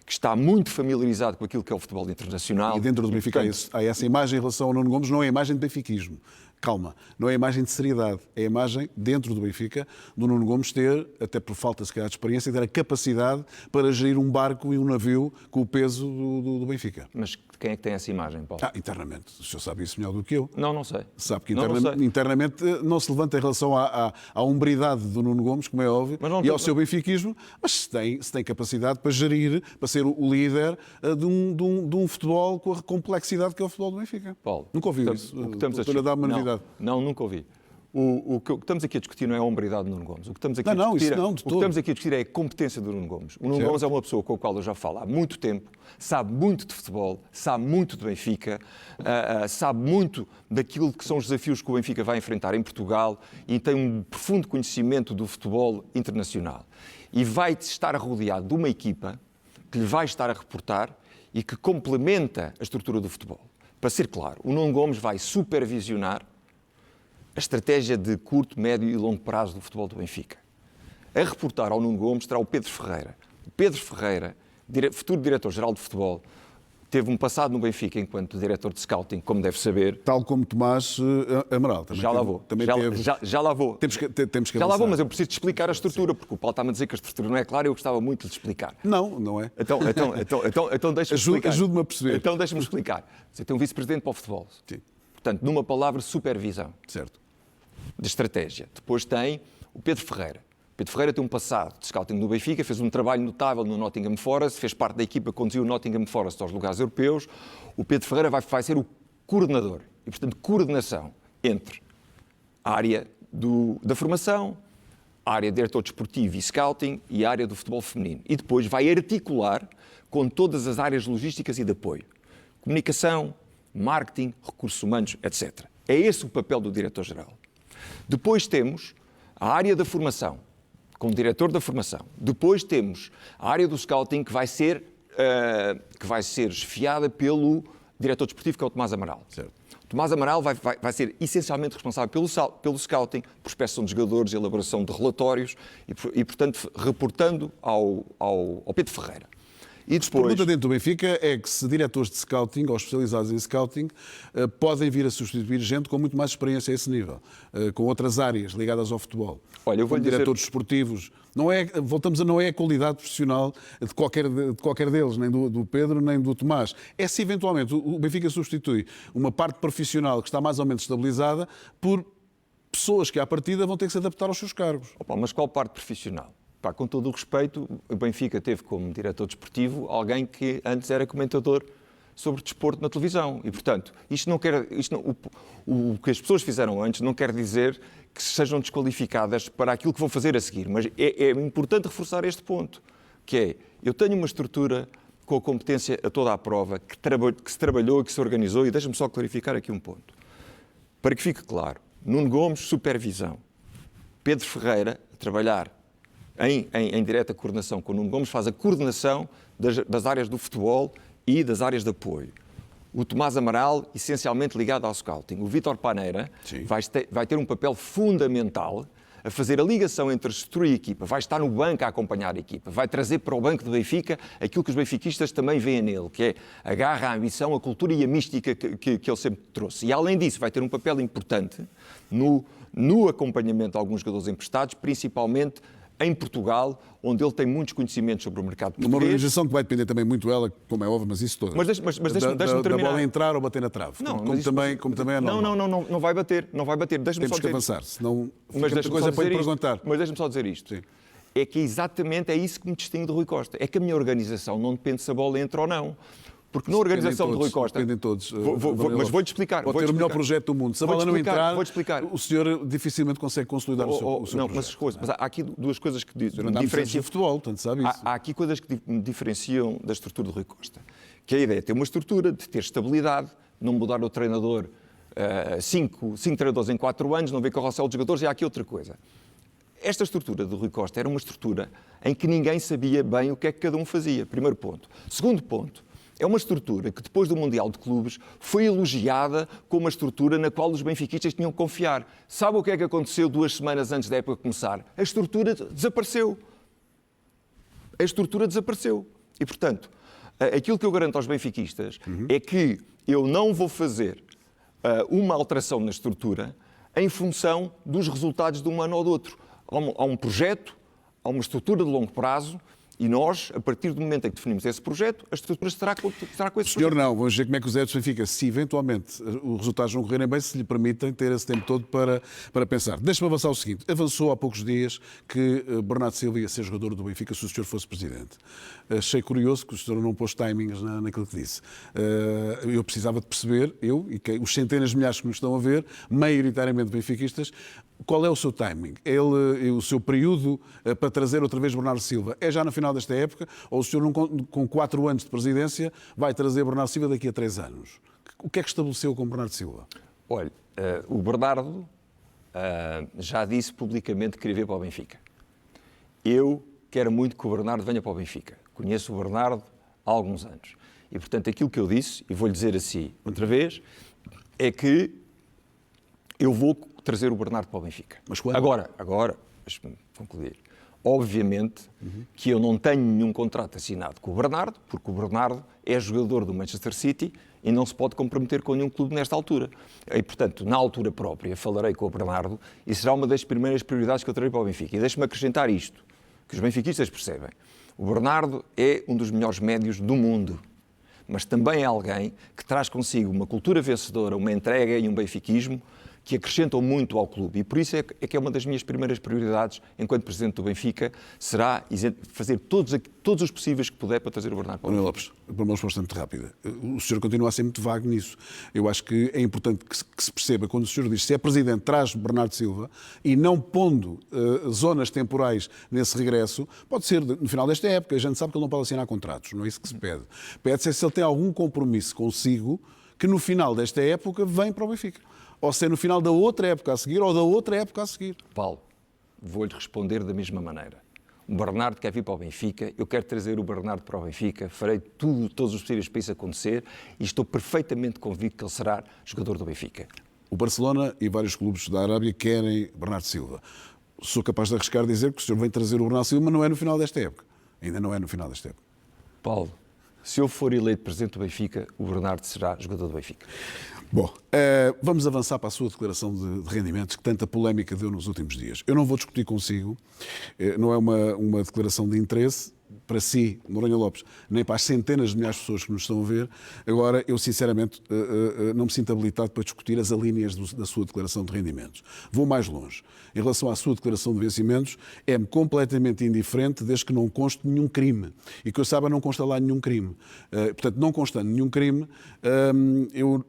Speaker 1: que está muito familiarizado com aquilo que é o futebol internacional.
Speaker 2: E dentro do Benfica,
Speaker 1: portanto,
Speaker 2: há essa imagem em relação ao Nuno Gomes, não é a imagem de benfiquismo. Calma, não é a imagem de seriedade, é a imagem, dentro do Benfica, do Nuno Gomes ter, até por falta, se calhar, de experiência, ter a capacidade para gerir um barco e um navio com o peso do Benfica.
Speaker 1: Mas quem é que tem essa imagem, Paulo?
Speaker 2: Internamente. O senhor sabe isso melhor do que eu.
Speaker 1: Não sei.
Speaker 2: Sabe que internamente não se levanta em relação à hombridade do Nuno Gomes, como é óbvio, e ao seu benfiquismo, mas se tem capacidade para gerir, para ser o líder de um futebol com a complexidade que é o futebol do Benfica.
Speaker 1: Paulo,
Speaker 2: nunca ouvi isso.
Speaker 1: Estou
Speaker 2: a dar uma novidade.
Speaker 1: Não, nunca ouvi. O que estamos aqui a discutir não é a hombridade do Nuno Gomes. O que estamos aqui a discutir é a competência do Nuno Gomes. O Nuno Gomes é uma pessoa com a qual eu já falo há muito tempo, sabe muito de futebol, sabe muito de Benfica, sabe muito daquilo que são os desafios que o Benfica vai enfrentar em Portugal e tem um profundo conhecimento do futebol internacional. E vai estar rodeado de uma equipa que lhe vai estar a reportar e que complementa a estrutura do futebol. Para ser claro, o Nuno Gomes vai supervisionar a estratégia de curto, médio e longo prazo do futebol do Benfica. A reportar ao Nuno Gomes terá o Pedro Ferreira. O Pedro Ferreira, futuro diretor-geral de futebol, teve um passado no Benfica enquanto diretor de scouting, como deve saber.
Speaker 2: Tal como Tomás Amaral.
Speaker 1: Já lá vou. Já lá vou.
Speaker 2: Temos que
Speaker 1: já lá vou, mas eu preciso de explicar a estrutura, porque o Paulo está-me a dizer que a estrutura não é clara e eu gostava muito de lhe explicar.
Speaker 2: Não é.
Speaker 1: Então deixa-me explicar.
Speaker 2: Ajude-me a perceber.
Speaker 1: Então deixa-me explicar. Você tem um vice-presidente para o futebol.
Speaker 2: Sim.
Speaker 1: Portanto, numa palavra, supervisão.
Speaker 2: Certo.
Speaker 1: De estratégia. Depois tem o Pedro Ferreira. O Pedro Ferreira tem um passado de scouting no Benfica, fez um trabalho notável no Nottingham Forest, fez parte da equipa que conduziu o Nottingham Forest aos lugares europeus. O Pedro Ferreira vai ser o coordenador. E, portanto, coordenação entre a área da formação, a área de diretor desportivo e scouting e a área do futebol feminino. E depois vai articular com todas as áreas logísticas e de apoio. Comunicação, marketing, recursos humanos, etc. É esse o papel do diretor-geral. Depois temos a área da formação, como diretor da formação. Depois temos a área do scouting, que vai ser esfiada pelo diretor desportivo, que é o Tomás Amaral.
Speaker 2: Certo.
Speaker 1: O Tomás Amaral vai ser essencialmente responsável pelo scouting, prospecção de jogadores, elaboração de relatórios e portanto, reportando ao Pedro Ferreira. E
Speaker 2: A
Speaker 1: depois...
Speaker 2: pergunta dentro do Benfica é que se diretores de scouting ou especializados em scouting podem vir a substituir gente com muito mais experiência a esse nível, com outras áreas ligadas ao futebol.
Speaker 1: Olha, eu vou
Speaker 2: como
Speaker 1: dizer...
Speaker 2: diretores desportivos. Não é a qualidade profissional de qualquer deles, nem do Pedro, nem do Tomás. É se eventualmente o Benfica substitui uma parte profissional que está mais ou menos estabilizada por pessoas que à partida vão ter que se adaptar aos seus cargos.
Speaker 1: Opa, mas qual parte profissional? Pá, com todo o respeito, o Benfica teve como diretor desportivo alguém que antes era comentador sobre desporto na televisão. E, portanto, o que as pessoas fizeram antes não quer dizer que sejam desqualificadas para aquilo que vão fazer a seguir. Mas é importante reforçar este ponto, que é, eu tenho uma estrutura com a competência a toda a prova, que se trabalhou, que se organizou, e deixa-me só clarificar aqui um ponto. Para que fique claro, Nuno Gomes, supervisão. Pedro Ferreira, a trabalhar em direta coordenação com o Nuno Gomes, faz a coordenação das áreas do futebol e das áreas de apoio. O Tomás Amaral, essencialmente ligado ao scouting. O Vítor Paneira vai ter um papel fundamental a fazer a ligação entre a estrutura e a equipa. Vai estar no banco a acompanhar a equipa. Vai trazer para o banco do Benfica aquilo que os benfiquistas também veem nele, que é a garra, a ambição, a cultura e a mística que ele sempre trouxe. E, além disso, vai ter um papel importante no acompanhamento de alguns jogadores emprestados, principalmente em Portugal, onde ele tem muitos conhecimentos sobre o mercado português.
Speaker 2: Uma organização que vai depender também muito ela, como é óbvio, mas isso todas.
Speaker 1: Mas deixa-me terminar.
Speaker 2: Da bola entrar ou bater na trave.
Speaker 1: Não,
Speaker 2: como também é normal.
Speaker 1: Não vai bater.
Speaker 2: Temos que avançar, senão fica muita coisa para lhe perguntar.
Speaker 1: Mas deixa-me só dizer isto.
Speaker 2: Sim.
Speaker 1: É que exatamente é isso que me distingue de Rui Costa. É que a minha organização não depende se a bola entra ou não. Porque na organização de Rui Costa...
Speaker 2: Dependem todos.
Speaker 1: Mas vou-te explicar.
Speaker 2: Pode ter o melhor projeto do mundo. Se a bola não entrar, o senhor dificilmente consegue consolidar o seu projeto.
Speaker 1: Mas há aqui duas coisas que
Speaker 2: diferenciam. Futebol, tanto sabe isso.
Speaker 1: Há aqui coisas que me diferenciam da estrutura de Rui Costa. Que a ideia é ter uma estrutura, de ter estabilidade, não mudar o treinador, cinco treinadores em 4 anos, não ver carrossel de jogadores, e há aqui outra coisa. Esta estrutura de Rui Costa era uma estrutura em que ninguém sabia bem o que é que cada um fazia. Primeiro ponto. Segundo ponto. É uma estrutura que, depois do Mundial de Clubes, foi elogiada como uma estrutura na qual os benfiquistas tinham que confiar. Sabe o que é que aconteceu 2 semanas antes da época começar? A estrutura desapareceu. E, portanto, aquilo que eu garanto aos benfiquistas é que eu não vou fazer uma alteração na estrutura em função dos resultados de um ano ou do outro. Há um projeto, há uma estrutura de longo prazo. E nós, a partir do momento em que definimos esse projeto, a estrutura estará com esse projeto.
Speaker 2: Senhor, não. Vamos ver como é que o Zé Benfica, se eventualmente os resultados não correrem bem, se lhe permitem ter esse tempo todo para pensar. Deixe-me avançar o seguinte. Avançou há poucos dias que Bernardo Silva ia ser jogador do Benfica se o senhor fosse presidente. Achei curioso que o senhor não pôs timings naquilo que disse. Eu precisava de perceber, e os centenas de milhares que nos estão a ver, maioritariamente benfiquistas, qual é o seu timing? O seu período para trazer outra vez Bernardo Silva? É já no final desta época? Ou o senhor, com 4 anos de presidência, vai trazer Bernardo Silva daqui a 3 anos? O que é que estabeleceu com Bernardo Silva?
Speaker 1: Olha, o Bernardo já disse publicamente que queria vir para o Benfica. Eu quero muito que o Bernardo venha para o Benfica. Conheço o Bernardo há alguns anos. E, portanto, aquilo que eu disse, e vou-lhe dizer assim outra vez, é que eu vou trazer o Bernardo para o Benfica.
Speaker 2: Mas quando?
Speaker 1: Agora, deixa-me concluir. Obviamente que eu não tenho nenhum contrato assinado com o Bernardo, porque o Bernardo é jogador do Manchester City e não se pode comprometer com nenhum clube nesta altura. E, portanto, na altura própria, falarei com o Bernardo e será uma das primeiras prioridades que eu trarei para o Benfica. E deixe-me acrescentar isto, que os benfiquistas percebem. O Bernardo é um dos melhores médios do mundo, mas também é alguém que traz consigo uma cultura vencedora, uma entrega e um benfiquismo que acrescentam muito ao clube. E por isso é que é uma das minhas primeiras prioridades, enquanto Presidente do Benfica, será fazer todos os possíveis que puder para trazer o Bernardo para o Benfica.
Speaker 2: Lopes, para uma resposta muito rápida. O senhor continua a ser muito vago nisso. Eu acho que é importante que se perceba, quando o senhor diz se é Presidente, traz Bernardo Silva, e não pondo zonas temporais nesse regresso, pode ser no final desta época. A gente sabe que ele não pode assinar contratos, não é isso que se pede. Pede-se se ele tem algum compromisso consigo que no final desta época vem para o Benfica. Ou ser no final da outra época a seguir ou da outra época a seguir.
Speaker 1: Paulo, vou-lhe responder da mesma maneira. O Bernardo quer vir para o Benfica, eu quero trazer o Bernardo para o Benfica, farei todos os possíveis para isso acontecer e estou perfeitamente convicto que ele será jogador do Benfica.
Speaker 2: O Barcelona e vários clubes da Arábia querem Bernardo Silva. Sou capaz de arriscar dizer que o senhor vem trazer o Bernardo Silva, mas não é no final desta época. Ainda não é no final desta época.
Speaker 1: Paulo, se eu for eleito presidente do Benfica, o Bernardo será jogador do Benfica.
Speaker 2: Bom, vamos avançar para a sua declaração de rendimentos, que tanta polémica deu nos últimos dias. Eu não vou discutir consigo, não é uma declaração de interesse para si, Noronha Lopes, nem para as centenas de milhares de pessoas que nos estão a ver. Agora, eu sinceramente não me sinto habilitado para discutir as alíneas da sua declaração de rendimentos. Vou mais longe. Em relação à sua declaração de vencimentos, é-me completamente indiferente desde que não conste nenhum crime. E que eu saiba, não consta lá nenhum crime. Portanto, não constando nenhum crime, eu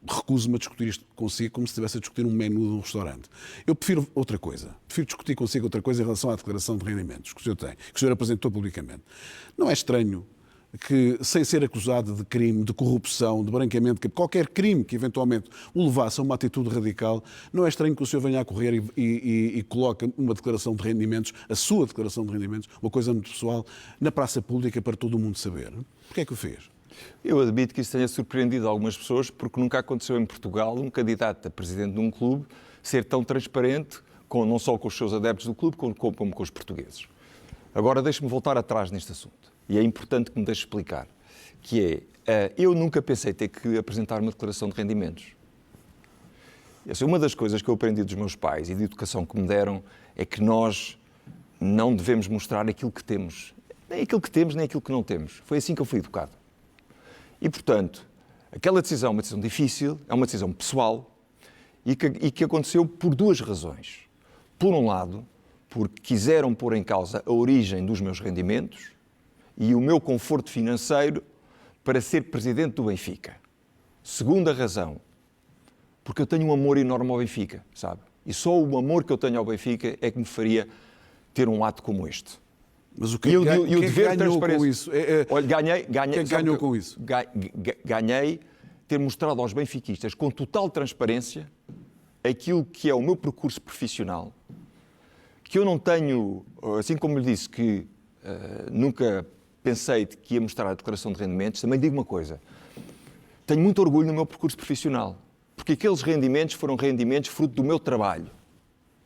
Speaker 2: recuso-me a discutir isto consigo como se estivesse a discutir um menu de um restaurante. Eu prefiro outra coisa. Prefiro discutir consigo outra coisa em relação à declaração de rendimentos que o senhor tem, que o senhor apresentou publicamente. Não é estranho que, sem ser acusado de crime, de corrupção, de branqueamento, que qualquer crime que eventualmente o levasse a uma atitude radical, não é estranho que o senhor venha a correr e coloque uma declaração de rendimentos, a sua declaração de rendimentos, uma coisa muito pessoal, na praça pública para todo o mundo saber. Porquê é que o fez?
Speaker 1: Eu admito que isso tenha surpreendido algumas pessoas, porque nunca aconteceu em Portugal um candidato a presidente de um clube ser tão transparente, não só com os seus adeptos do clube, como com os portugueses. Agora deixe-me voltar atrás neste assunto. E é importante que me deixe explicar, que é, eu nunca pensei ter que apresentar uma declaração de rendimentos. Essa é uma das coisas que eu aprendi dos meus pais e de educação que me deram, é que nós não devemos mostrar aquilo que temos. Nem aquilo que temos, nem aquilo que não temos. Foi assim que eu fui educado. E, portanto, aquela decisão é uma decisão difícil, é uma decisão pessoal e que aconteceu por duas razões. Por um lado, porque quiseram pôr em causa a origem dos meus rendimentos e o meu conforto financeiro para ser presidente do Benfica. Segunda razão, porque eu tenho um amor enorme ao Benfica, sabe? E só o amor que eu tenho ao Benfica é que me faria ter um ato como este.
Speaker 2: Mas o que ganhou com isso?
Speaker 1: Olha, ganhei.
Speaker 2: Quem ganhou com isso?
Speaker 1: Ganhei ter mostrado aos benfiquistas com total transparência aquilo que é o meu percurso profissional, que eu não tenho, assim como lhe disse que nunca pensei que ia mostrar a declaração de rendimentos, também digo uma coisa, tenho muito orgulho no meu percurso profissional, porque aqueles rendimentos foram rendimentos fruto do meu trabalho.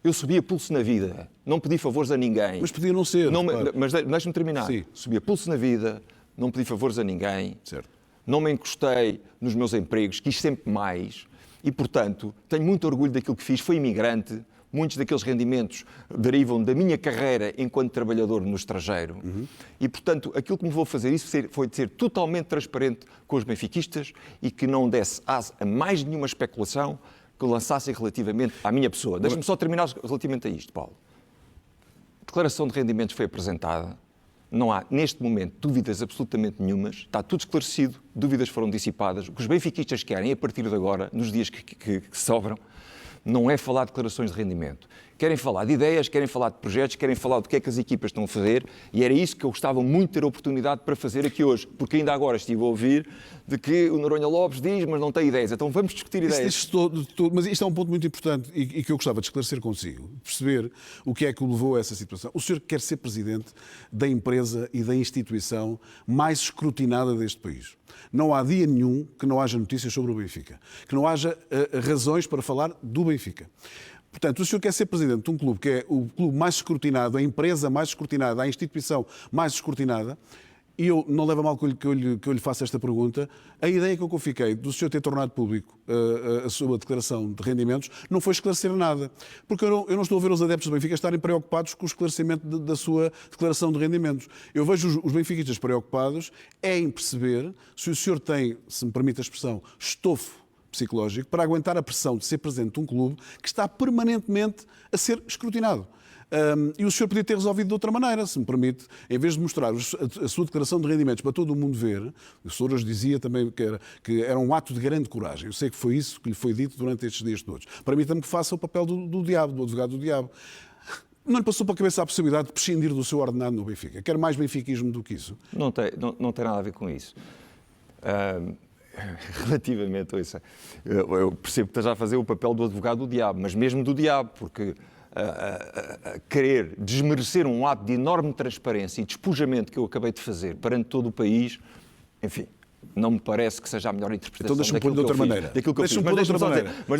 Speaker 1: Eu subia pulso na vida, não pedi favores a ninguém.
Speaker 2: Mas podia não ser.
Speaker 1: Mas deixe-me terminar.
Speaker 2: Sim.
Speaker 1: Subia pulso na vida, não pedi favores a ninguém.
Speaker 2: Certo.
Speaker 1: Não me encostei nos meus empregos, quis sempre mais. E, portanto, tenho muito orgulho daquilo que fiz. Fui imigrante. Muitos daqueles rendimentos derivam da minha carreira enquanto trabalhador no estrangeiro. E, portanto, aquilo que me vou fazer isso foi de ser totalmente transparente com os benfiquistas e que não desse asa a mais nenhuma especulação que lançassem relativamente à minha pessoa. Deixa-me só terminar relativamente a isto, Paulo. A declaração de rendimentos foi apresentada. Não há, neste momento, dúvidas absolutamente nenhumas. Está tudo esclarecido. Dúvidas foram dissipadas. O que os benfiquistas querem, a partir de agora, nos dias que sobram, não é falar de declarações de rendimento. Querem falar de ideias, querem falar de projetos, querem falar do que é que as equipas estão a fazer e era isso que eu gostava muito de ter a oportunidade para fazer aqui hoje, porque ainda agora estive a ouvir de que o Noronha Lopes diz, mas não tem ideias. Então vamos discutir ideias.
Speaker 2: Mas isto é um ponto muito importante e que eu gostava de esclarecer consigo, perceber o que é que o levou a essa situação. O senhor quer ser presidente da empresa e da instituição mais escrutinada deste país. Não há dia nenhum que não haja notícias sobre o Benfica, que não haja razões para falar do Benfica. Portanto, o senhor quer ser presidente de um clube que é o clube mais escrutinado, a empresa mais escrutinada, a instituição mais escrutinada, e eu não levo a mal que eu lhe faça esta pergunta, a ideia que eu fiquei do senhor ter tornado público a sua declaração de rendimentos não foi esclarecer nada. Porque eu não estou a ver os adeptos do Benfica estarem preocupados com o esclarecimento da sua declaração de rendimentos. Eu vejo os benfiquistas preocupados em perceber se o senhor tem, se me permite a expressão, estofo psicológico para aguentar a pressão de ser presidente de um clube que está permanentemente a ser escrutinado. E o senhor podia ter resolvido de outra maneira, se me permite, em vez de mostrar a sua declaração de rendimentos para todo o mundo ver, o senhor hoje dizia também que era um ato de grande coragem. Eu sei que foi isso que lhe foi dito durante estes dias todos. Permita-me que faça o papel do diabo, do advogado do diabo. Não lhe passou para a cabeça a possibilidade de prescindir do seu ordenado no Benfica? Quer mais benfiquismo do que isso?
Speaker 1: Não tem nada a ver com isso. Relativamente a isso, eu percebo que esteja a fazer o papel do advogado do diabo, mas mesmo do diabo, porque a querer desmerecer um ato de enorme transparência e despojamento que eu acabei de fazer perante todo o país, enfim, não me parece que seja a melhor interpretação
Speaker 2: então daquilo que eu fiz.
Speaker 1: Daquilo que eu fiz. Mas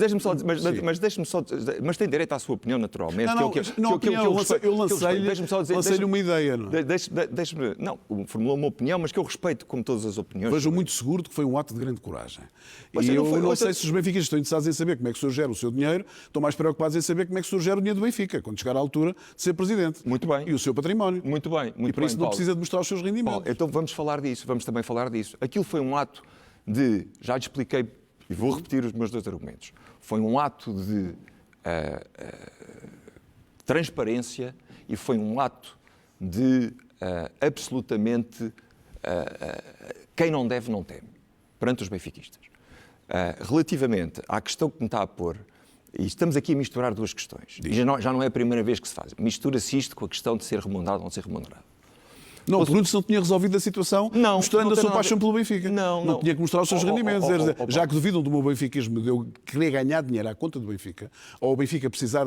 Speaker 1: deixe-me só dizer, mas tem direito à sua opinião, naturalmente.
Speaker 2: Eu lancei-lhe uma ideia.
Speaker 1: Não, formulou uma opinião, mas que eu respeito como todas as opiniões.
Speaker 2: Vejo muito seguro que foi um ato de grande coragem. E eu não sei se os benfiquistas estão interessados em saber como é que o senhor gera o seu dinheiro, estão mais preocupados em saber como é que o senhor gera o dinheiro do Benfica, quando chegar à altura de ser presidente.
Speaker 1: Muito bem.
Speaker 2: E o seu património.
Speaker 1: Muito bem.
Speaker 2: E para isso não precisa de mostrar os seus rendimentos.
Speaker 1: Paulo, então vamos também falar disso. Aquilo foi um ato de, já lhe expliquei, e vou repetir os meus 2 argumentos, foi um ato de transparência e foi um ato de absolutamente quem não deve não teme, perante os benfiquistas. Relativamente à questão que me está a pôr, e estamos aqui a misturar 2 questões, e já não é a primeira vez que se faz, mistura-se isto com a questão de ser remunerado ou não ser remunerado.
Speaker 2: Não, pergunto se não tinha resolvido a situação mostrando a sua paixão pelo Benfica.
Speaker 1: Não
Speaker 2: tinha que mostrar os seus rendimentos. Já que duvidam do meu benfiquismo, de eu querer ganhar dinheiro à conta do Benfica, ou o Benfica precisar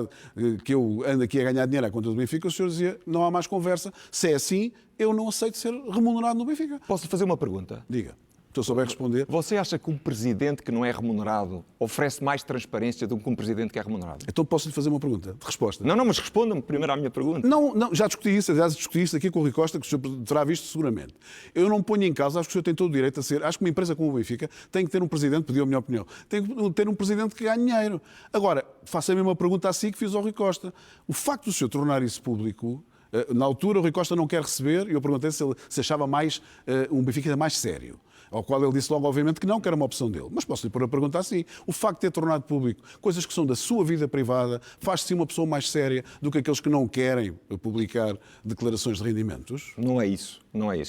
Speaker 2: que eu ande aqui a ganhar dinheiro à conta do Benfica, o senhor dizia, não há mais conversa. Se é assim, eu não aceito ser remunerado no Benfica.
Speaker 1: Posso lhe fazer uma pergunta?
Speaker 2: Diga. Se eu souber responder.
Speaker 1: Você acha que um presidente que não é remunerado oferece mais transparência do que um presidente que é remunerado?
Speaker 2: Então posso-lhe fazer uma pergunta de resposta?
Speaker 1: Não, mas responda-me primeiro à minha pergunta.
Speaker 2: Não, já discuti isso. Aliás, discuti isso aqui com o Rui Costa, que o senhor terá visto seguramente. Eu não ponho em causa, acho que o senhor tem todo o direito a ser. Acho que uma empresa como o Benfica tem que ter um presidente, pediu a minha opinião, tem que ter um presidente que ganhe dinheiro. Agora, faço a mesma pergunta a si que fiz ao Rui Costa. O facto do senhor tornar isso público, na altura o Rui Costa não quer receber, e eu perguntei se ele se achava mais um Benfica mais sério. Ao qual ele disse logo, obviamente, que não, que era uma opção dele. Mas posso-lhe pôr a pergunta assim. O facto de ter tornado público coisas que são da sua vida privada faz-se uma pessoa mais séria do que aqueles que não querem publicar declarações de rendimentos?
Speaker 1: Não é isso.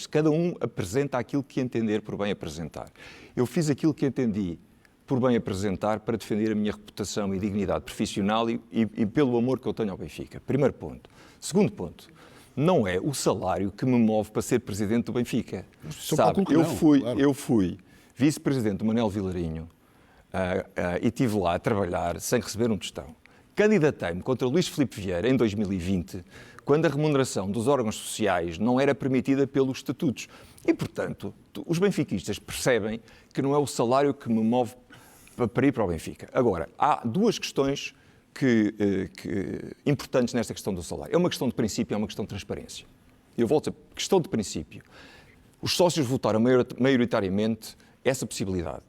Speaker 1: Cada um apresenta aquilo que entender por bem apresentar. Eu fiz aquilo que entendi por bem apresentar para defender a minha reputação e dignidade profissional e pelo amor que eu tenho ao Benfica. Primeiro ponto. Segundo ponto. Não é o salário que me move para ser presidente do Benfica. Sabe, eu fui vice-presidente do Manuel Vilarinho e estive lá a trabalhar sem receber um tostão. Candidatei-me contra Luís Filipe Vieira em 2020, quando a remuneração dos órgãos sociais não era permitida pelos estatutos. E, portanto, os benfiquistas percebem que não é o salário que me move para ir para o Benfica. Agora, há 2 questões importantes nesta questão do salário. É uma questão de princípio e é uma questão de transparência. Eu volto a questão de princípio. Os sócios votaram maioritariamente essa possibilidade.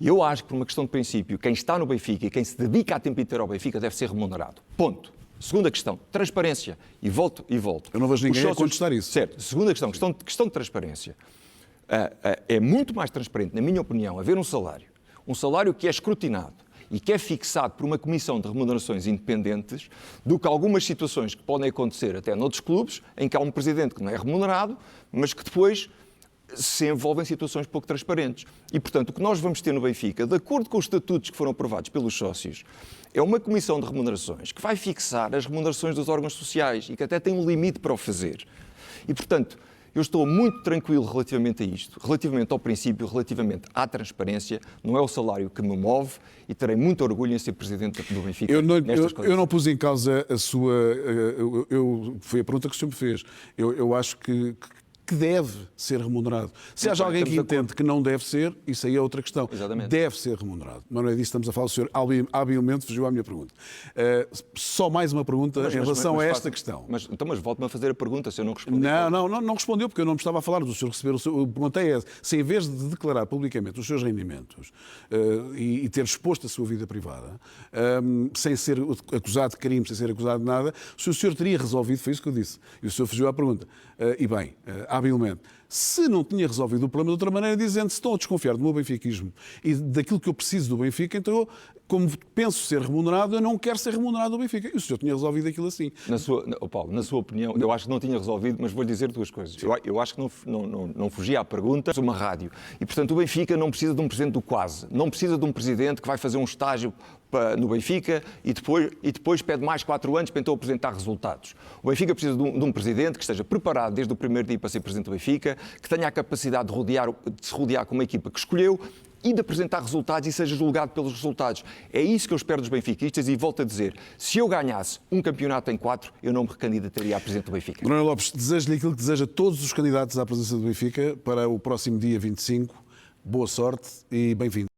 Speaker 1: E eu acho que, por uma questão de princípio, quem está no Benfica e quem se dedica a tempo inteiro ao Benfica deve ser remunerado. Ponto. Segunda questão, transparência. E volto.
Speaker 2: Eu não vejo ninguém a contestar isso.
Speaker 1: Certo. Segunda questão, questão de transparência. É muito mais transparente, na minha opinião, haver um salário que é escrutinado e que é fixado por uma comissão de remunerações independentes, do que algumas situações que podem acontecer até noutros clubes, em que há um presidente que não é remunerado, mas que depois se envolve em situações pouco transparentes. E, portanto, o que nós vamos ter no Benfica, de acordo com os estatutos que foram aprovados pelos sócios, é uma comissão de remunerações que vai fixar as remunerações dos órgãos sociais e que até tem um limite para o fazer. E, portanto, eu estou muito tranquilo relativamente a isto, relativamente ao princípio, relativamente à transparência. Não é o salário que me move e terei muito orgulho em ser presidente do Benfica.
Speaker 2: Eu não pus em causa a sua... foi a pergunta que o senhor me fez. Eu acho que deve ser remunerado. Se haja alguém que entende que não deve ser, isso aí é outra questão.
Speaker 1: Exatamente.
Speaker 2: Deve ser remunerado. Mas não é disso que estamos a falar. O senhor habilmente fugiu à minha pergunta. Só mais uma pergunta em relação a esta questão.
Speaker 1: Mas volte-me a fazer a pergunta, se eu não responder.
Speaker 2: Não respondeu, porque eu não me estava a falar do senhor receber o seu... Eu perguntei se em vez de declarar publicamente os seus rendimentos e ter exposto a sua vida privada, sem ser acusado de crime, sem ser acusado de nada, se o senhor teria resolvido, foi isso que eu disse. E o senhor fugiu à pergunta. Habilmente. Se não tinha resolvido o problema de outra maneira, dizendo se estão a desconfiar do meu benfiquismo e daquilo que eu preciso do Benfica, então eu, como penso ser remunerado, eu não quero ser remunerado do Benfica. E o senhor tinha resolvido aquilo assim.
Speaker 1: Paulo, na sua opinião, eu acho que não tinha resolvido, mas vou-lhe dizer 2 coisas. Eu acho que não fugia à pergunta. Uma rádio. E, portanto, o Benfica não precisa de um presidente do quase. Não precisa de um presidente que vai fazer um estágio no Benfica e depois pede mais 4 anos para então apresentar resultados. O Benfica precisa de um presidente que esteja preparado desde o primeiro dia para ser presidente do Benfica, que tenha a capacidade de se rodear com uma equipa que escolheu e de apresentar resultados e seja julgado pelos resultados. É isso que eu espero dos benfiquistas e volto a dizer, se eu ganhasse um campeonato em 4, eu não me recandidataria à presidente do Benfica.
Speaker 2: Noronha Lopes, desejo-lhe aquilo que deseja a todos os candidatos à presença do Benfica para o próximo dia 25. Boa sorte e bem-vindo.